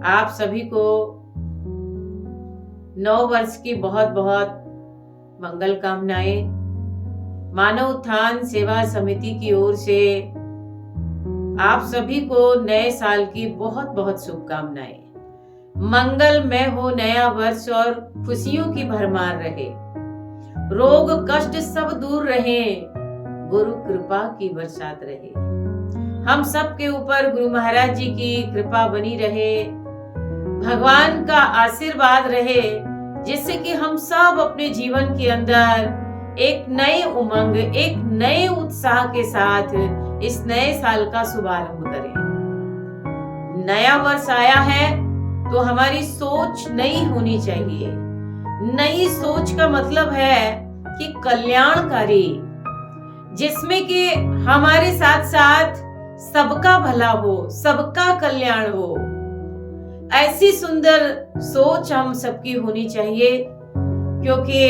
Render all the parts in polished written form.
आप सभी को नव वर्ष की बहुत बहुत मंगल कामनाएं। मानव उत्थान सेवा समिति की ओर से आप सभी को नए साल की बहुत बहुत शुभकामनाएं। मंगलमय हो नया वर्ष और खुशियों की भरमार रहे, रोग कष्ट सब दूर रहे, गुरु कृपा की बरसात रहे। हम सब के ऊपर गुरु महाराज जी की कृपा बनी रहे, भगवान का आशीर्वाद रहे, जिससे कि हम सब अपने जीवन के अंदर एक नए उमंग, एक नए उत्साह के साथ इस नए साल का शुभारंभ करें। नया वर्ष आया है तो हमारी सोच नई होनी चाहिए। नई सोच का मतलब है कि कल्याणकारी, जिसमें कि हमारे साथ साथ सबका भला हो, सबका कल्याण हो। ऐसी सुंदर सोच हम सबकी होनी चाहिए, क्योंकि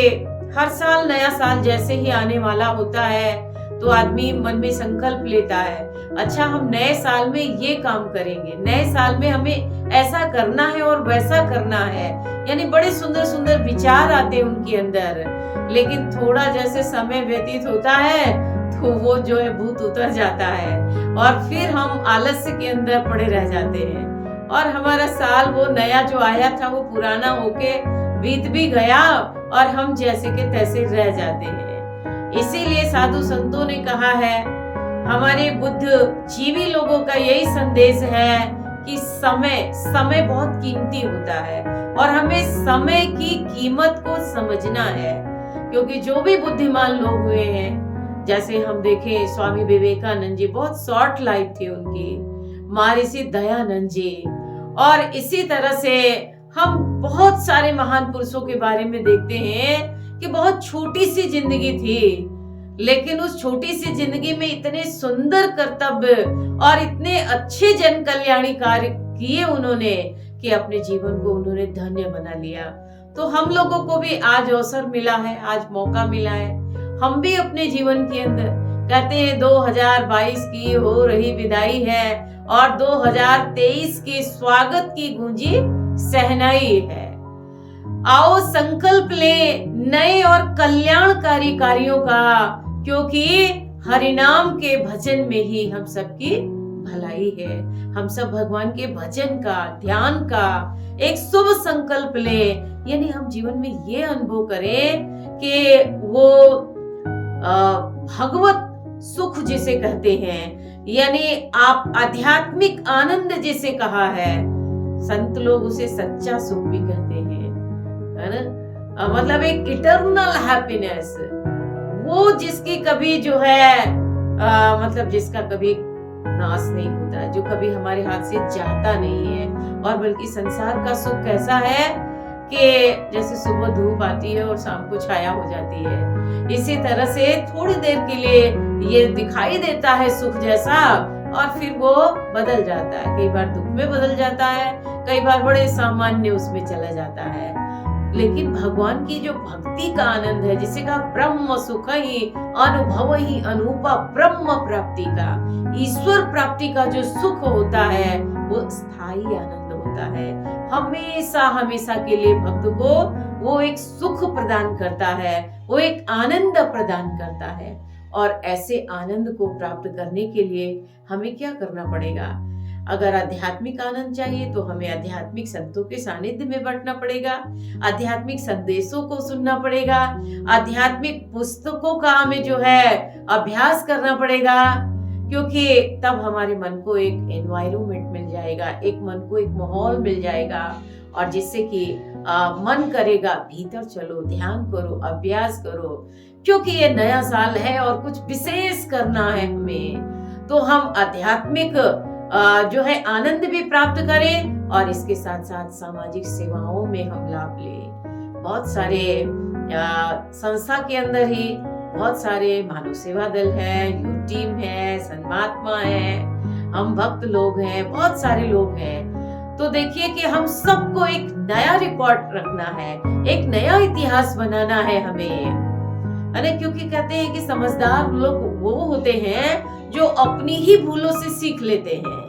हर साल नया साल जैसे ही आने वाला होता है तो आदमी मन में संकल्प लेता है, अच्छा हम नए साल में ये काम करेंगे, नए साल में हमें ऐसा करना है और वैसा करना है। यानी बड़े सुंदर सुंदर विचार आते हैं उनके अंदर, लेकिन थोड़ा जैसे समय व्यतीत होता है तो वो जो है भूत उतर जाता है और फिर हम आलस्य के अंदर पड़े रह जाते हैं और हमारा साल वो नया जो आया था वो पुराना होके बीत भी गया और हम जैसे के तैसे रह जाते हैं। इसीलिए साधु संतों ने कहा है, हमारे बुद्ध जीवी लोगों का यही संदेश है कि समय बहुत कीमती होता है और हमें समय की कीमत को समझना है। क्योंकि जो भी बुद्धिमान लोग हुए हैं, जैसे हम देखें स्वामी विवेकानंद जी, बहुत शॉर्ट लाइफ थी उनकी, महर्षि दयानंद जी, और इसी तरह से हम बहुत सारे महान पुरुषों के बारे में देखते हैं कि बहुत छोटी सी जिंदगी थी, लेकिन उस छोटी सी जिंदगी में इतने सुंदर कर्तव्य और इतने अच्छे जन कल्याणी कार्य किए उन्होंने कि अपने जीवन को उन्होंने धन्य बना लिया। तो हम लोगों को भी आज अवसर मिला है, आज मौका मिला है, हम भी अपने जीवन के अंदर कहते हैं 2022 की हो रही विदाई है और 2023 की स्वागत की गूंजी सहनाई है। आओ संकल्प ले नए और कल्याणकारी कार्यों का, क्योंकि हरिनाम के भजन में ही हम सबकी भलाई है। हम सब भगवान के भजन का, ध्यान का एक शुभ संकल्प ले, यानी हम जीवन में ये अनुभव करें कि वो भगवत सुख जिसे कहते हैं, यानी आप आध्यात्मिक आनंद जिसे कहा है, संत लोग उसे सच्चा सुख भी कहते हैं, है ना। मतलब एक इटर्नल हैप्पीनेस, वो जिसकी कभी जो है मतलब जिसका कभी नाश नहीं होता, जो कभी हमारे हाथ से जाता नहीं है। और बल्कि संसार का सुख कैसा है कि जैसे सुबह धूप आती है और शाम को छाया हो जाती है, इसी तरह से थोड़ी देर के लिए ये दिखाई देता है सुख जैसा और फिर वो बदल जाता है। कई बार दुख में बदल जाता है, कई बार बड़े सामान्य उसमें चला जाता है। लेकिन भगवान की जो भक्ति का आनंद है, जिसे कहा ब्रह्म सुख ही अनुभव ही अनूपा, ब्रह्म प्राप्ति का, ईश्वर प्राप्ति का जो सुख होता है वो स्थायी आनंद होता है। हमेशा हमेशा के लिए भक्त को वो एक सुख प्रदान करता है, वो एक आनंद प्रदान करता है। और ऐसे आनंद को प्राप्त करने के लिए हमें क्या करना पड़ेगा? अगर आध्यात्मिक आनंद चाहिए तो हमें आध्यात्मिक संतों के सानिध्य में बैठना पड़ेगा, आध्यात्मिक संदेशों को सुनना पड़ेगा, आध्यात्मिक पुस्तकों का हमें जो है अभ्यास करना पड़ेगा, क्योंकि तब हमारे मन को एक एनवायरनमेंट मिल जाएगा, एक मन को एक माहौल मिल जाएगा और जिससे कि मन करेगा भीतर चलो, ध्यान करो, अभ्यास करो, क्योंकि ये नया साल है और कुछ विशेष करना है हमें। तो हम आध्यात्मिक जो है आनंद भी प्राप्त करें और इसके साथ साथ सामाजिक सेवाओं में हम लाभ लें। बहुत सारे संस्था के अंदर ही बहुत सारे मानव सेवा दल है, यूथ टीम है, सन्मात्मा है, हम भक्त लोग हैं, बहुत सारे लोग हैं। तो देखिए कि हम सबको एक नया रिकॉर्ड रखना है, एक नया इतिहास बनाना है हमें, अरे क्योंकि कहते हैं कि समझदार लोग वो होते हैं जो अपनी ही भूलों से सीख लेते हैं,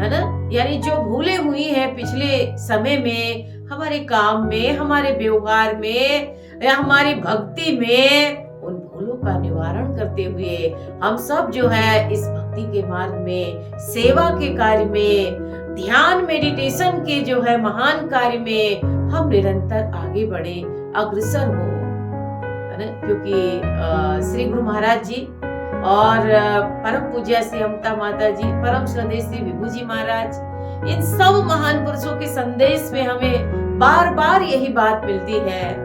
है ना। यानी जो भूले हुई है पिछले समय में, हमारे काम में, हमारे व्यवहार में या हमारी भक्ति में, उन भूलों का निवारण करते हुए हम सब जो है इस भक्ति के मार्ग में, सेवा के कार्य में, ध्यान मेडिटेशन के जो है महान कार्य में हम निरंतर आगे बढ़े, अग्रसर हो, है ना। क्योंकि श्री गुरु महाराज जी और परम पूज्य श्री अमृता माता जी, परम श्रद्धेय श्री विभू जी महाराज, इन सब महान पुरुषों के संदेश में हमें बार बार यही बात मिलती है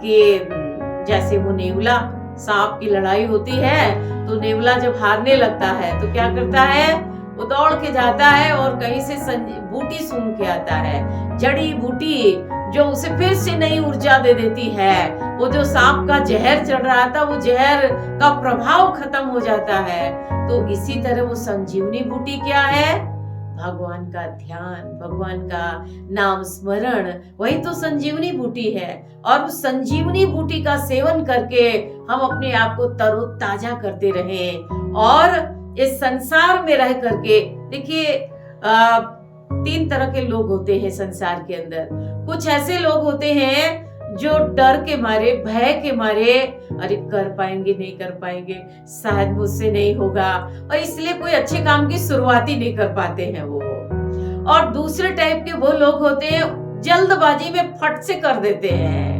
कि जैसे वो नेवला, सांप की लड़ाई होती है तो नेवला जब हारने लगता है तो क्या करता है, वो दौड़ के जाता है और कहीं से बूटी सूंघ के आता है, जड़ी बूटी जो उसे फिर से नई ऊर्जा दे देती है। वो जो सांप का जहर चढ़ रहा था, वो जहर का प्रभाव खत्म हो जाता है। तो इसी तरह वो संजीवनी बूटी क्या है, भगवान का ध्यान, भगवान का नाम स्मरण, वही तो संजीवनी बूटी है। और उस संजीवनी बूटी का सेवन करके हम अपने आप को तरोताजा करते रहें। और इस संसार में रह करके देखिए, 3 तरह के लोग होते हैं संसार के अंदर। कुछ ऐसे लोग होते हैं जो डर के मारे, भय के मारे, अरे कर पाएंगे नहीं कर पाएंगे, शायद मुझसे नहीं होगा, और इसलिए कोई अच्छे काम की शुरुआत ही नहीं कर पाते हैं वो। और दूसरे टाइप के वो लोग होते हैं जल्दबाजी में फट से कर देते हैं,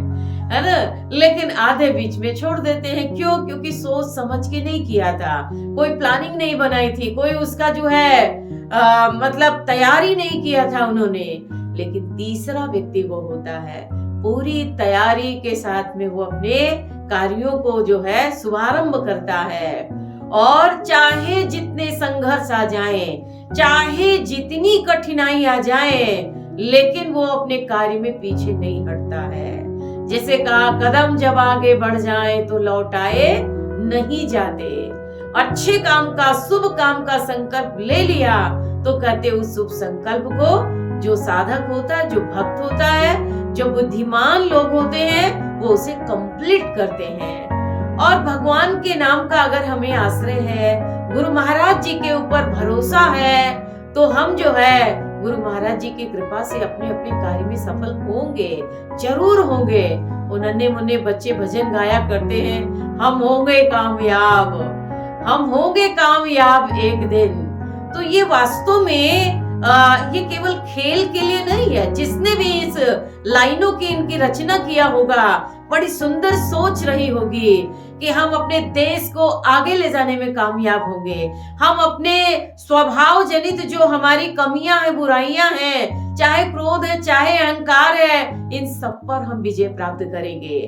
है ना, लेकिन आधे बीच में छोड़ देते हैं। क्यों? क्योंकि सोच समझ के नहीं किया था, कोई प्लानिंग नहीं बनाई थी, कोई उसका जो है मतलब तैयारी नहीं किया था उन्होंने। लेकिन तीसरा व्यक्ति वो होता है पूरी तैयारी के साथ में वो अपने कार्यों को जो है शुभारंभ करता है। और चाहे जितने संघर्ष आ जाएं, चाहे जितनी कठिनाई आ जाएं, लेकिन वो अपने कार्य में पीछे नहीं हटता है। जैसे कहा, कदम जब आगे बढ़ जाएं तो लौट आए नहीं जाते। अच्छे काम का, शुभ काम का संकल्प ले लिया तो कहते उस शुभ संकल्प को जो साधक होता है, जो भक्त होता है, जो बुद्धिमान लोग होते हैं, वो उसे कंप्लीट करते हैं। और भगवान के नाम का अगर हमें आश्रय है, गुरु महाराज जी के ऊपर भरोसा है, तो हम जो है गुरु महाराज जी की कृपा से अपने अपने कार्य में सफल होंगे, जरूर होंगे। वो नन्हे मुन्ने बच्चे भजन गाया करते हैं, हम होंगे कामयाब, हम होंगे कामयाब एक दिन। तो ये वास्तव में ये केवल खेल के लिए नहीं है। जिसने भी इस लाइनों की इनकी रचना किया होगा, बड़ी सुंदर सोच रही होगी कि हम अपने देश को आगे ले जाने में कामयाब होंगे। हम अपने स्वभाव जनित जो हमारी कमियां हैं, बुराइयां हैं, चाहे क्रोध है, चाहे अहंकार है, इन सब पर हम विजय प्राप्त करेंगे।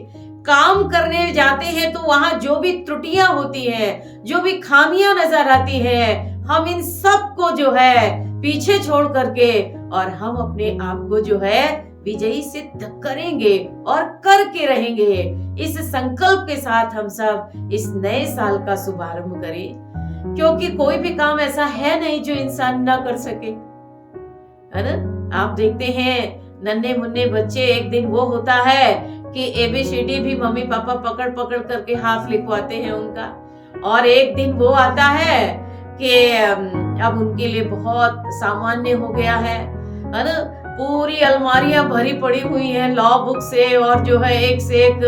काम करने जाते हैं तो वहां जो भी त्रुटियां होती हैं, जो भी खामियां नजर आती हैं, हम इन सब को जो है पीछे छोड़ करके और हम अपने आप को जो है विजयी सिद्ध करेंगे और करके रहेंगे। इस संकल्प के साथ हम सब इस नए साल का शुभारंभ करें, क्योंकि कोई भी काम ऐसा है नहीं जो इंसान ना कर सके, है ना। आप देखते हैं नन्हे मुन्ने बच्चे, एक दिन वो होता है कि ABCD भी मम्मी पापा पकड़ पकड़ करके हाथ लिखवाते हैं उनका, और एक दिन वो आता है कि अब उनके लिए बहुत सामान्य हो गया है ना। पूरी अलमारियां भरी पड़ी हुई हैं लॉ बुक से, और जो है एक से एक,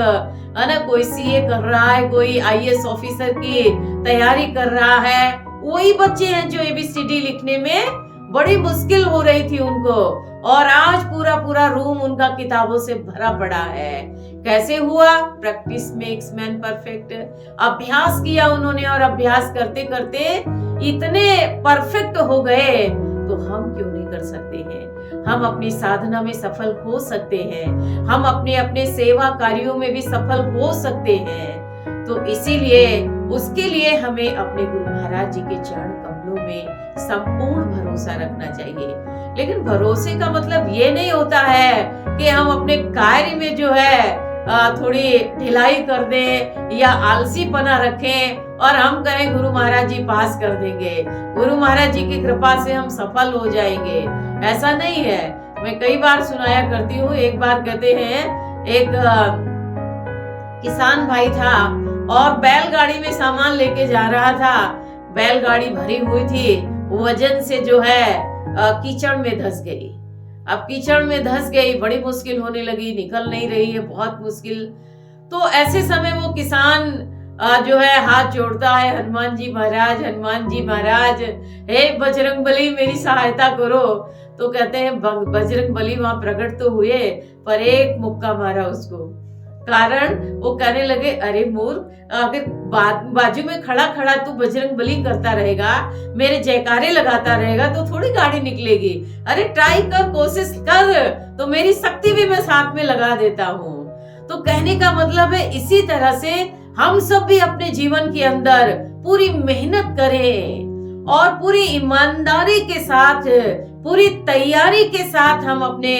है ना, कोई CA कर रहा है, कोई IAS ऑफिसर की तैयारी कर रहा है। वही बच्चे हैं जो ABCD लिखने में बड़ी मुश्किल हो रही थी उनको, और आज पूरा पूरा रूम उनका किताबों से भरा पड़ा है। कैसे हुआ? Practice makes man perfect. अभ्यास किया उन्होंने, और अभ्यास करते करते इतने परफेक्ट हो गए। तो हम क्यों नहीं कर सकते हैं? हम अपनी साधना में सफल हो सकते हैं, हम अपने अपने सेवा कार्यों में भी सफल हो सकते हैं। तो इसीलिए उसके लिए हमें अपने गुरु महाराज जी के चरण कमलों में संपूर्ण भरोसा रखना चाहिए। लेकिन भरोसे का मतलब ये नहीं होता है कि हम अपने कार्य में जो है थोड़ी ढिलाई कर दें या आलसीपना रखें और हम कहें गुरु महाराज जी पास कर देंगे, गुरु महाराज जी की कृपा से हम सफल हो जाएंगे। ऐसा नहीं है। मैं कई बार सुनाया करती हूँ। एक बार कहते हैं एक किसान भाई था और बैलगाड़ी में सामान लेके जा रहा था। बैलगाड़ी भरी हुई थी, वजन से जो है कीचड़ में धंस गई। अब कीचड़ में धंस गई, बड़ी मुश्किल होने लगी, निकल नहीं रही है, बहुत मुश्किल। तो ऐसे समय वो किसान जो है हाथ जोड़ता है, हनुमान जी महाराज, हनुमान जी महाराज, हे बजरंग बली मेरी सहायता करो। तो कहते हैं बजरंग बली वहां प्रकट तो हुए, पर एक मुक्का मारा उसको। कारण वो कहने लगे, अरे मूर्ख, अगर बाजू में खड़ा खड़ा तू बजरंग बली करता रहेगा, मेरे जयकारे लगाता रहेगा, तो थोड़ी गाड़ी निकलेगी। अरे ट्राई कर, कोशिश कर, तो मेरी शक्ति भी मैं साथ में लगा देता हूँ। तो कहने का मतलब है इसी तरह से हम सब भी अपने जीवन के अंदर पूरी मेहनत करें और पूरी ईमानदारी के साथ, पूरी तैयारी के साथ हम अपने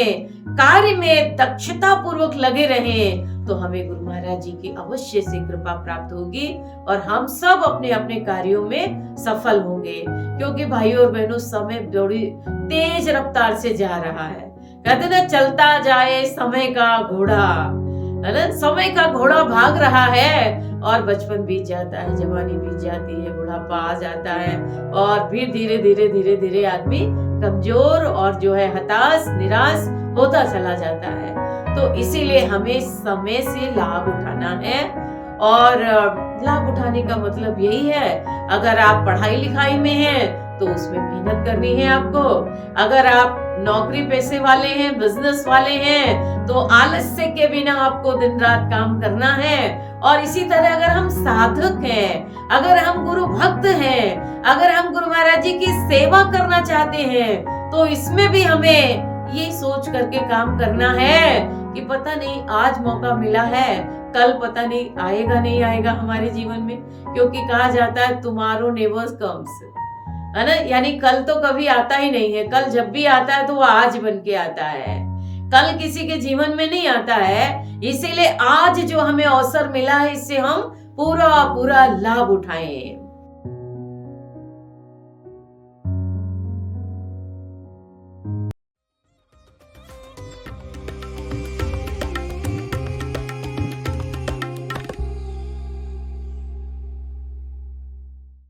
कार्य में दक्षता पूर्वक लगे रहें, तो हमें गुरु महाराज जी की अवश्य से कृपा प्राप्त होगी और हम सब अपने अपने कार्यों में सफल होंगे। क्योंकि भाइयों और बहनों, समय बड़ी तेज रफ्तार से जा रहा है। कहते ना, चलता जाए समय का घोड़ा, है ना, समय का घोड़ा भाग रहा है और बचपन बीत जाता है, जवानी बीत जाती है, बुढ़ापा आ जाता है और फिर धीरे धीरे धीरे धीरे आदमी कमजोर और जो है हताश, निराश होता चला जाता है। तो इसीलिए हमें समय से लाभ उठाना है और लाभ उठाने का मतलब यही है, अगर आप पढ़ाई लिखाई में हैं तो उसमें मेहनत करनी है आपको। अगर आप नौकरी पेशे वाले हैं, बिजनेस वाले हैं, तो आलस्य के बिना आपको दिन रात काम करना है। और इसी तरह अगर हम साधक हैं, अगर हम गुरु भक्त हैं, अगर हम गुरु महाराज जी की सेवा करना चाहते हैं, तो इसमें भी हमें ये सोच करके काम करना है कि पता नहीं आज मौका मिला है, कल पता नहीं आएगा नहीं आएगा हमारे जीवन में। क्योंकि कहा जाता है टुमारो नेवर कम्स, है ना, यानी कल तो कभी आता ही नहीं है। कल जब भी आता है तो वो आज बन के आता है, कल किसी के जीवन में नहीं आता है। इसीलिए आज जो हमें अवसर मिला है, इससे हम पूरा पूरा लाभ उठाएं।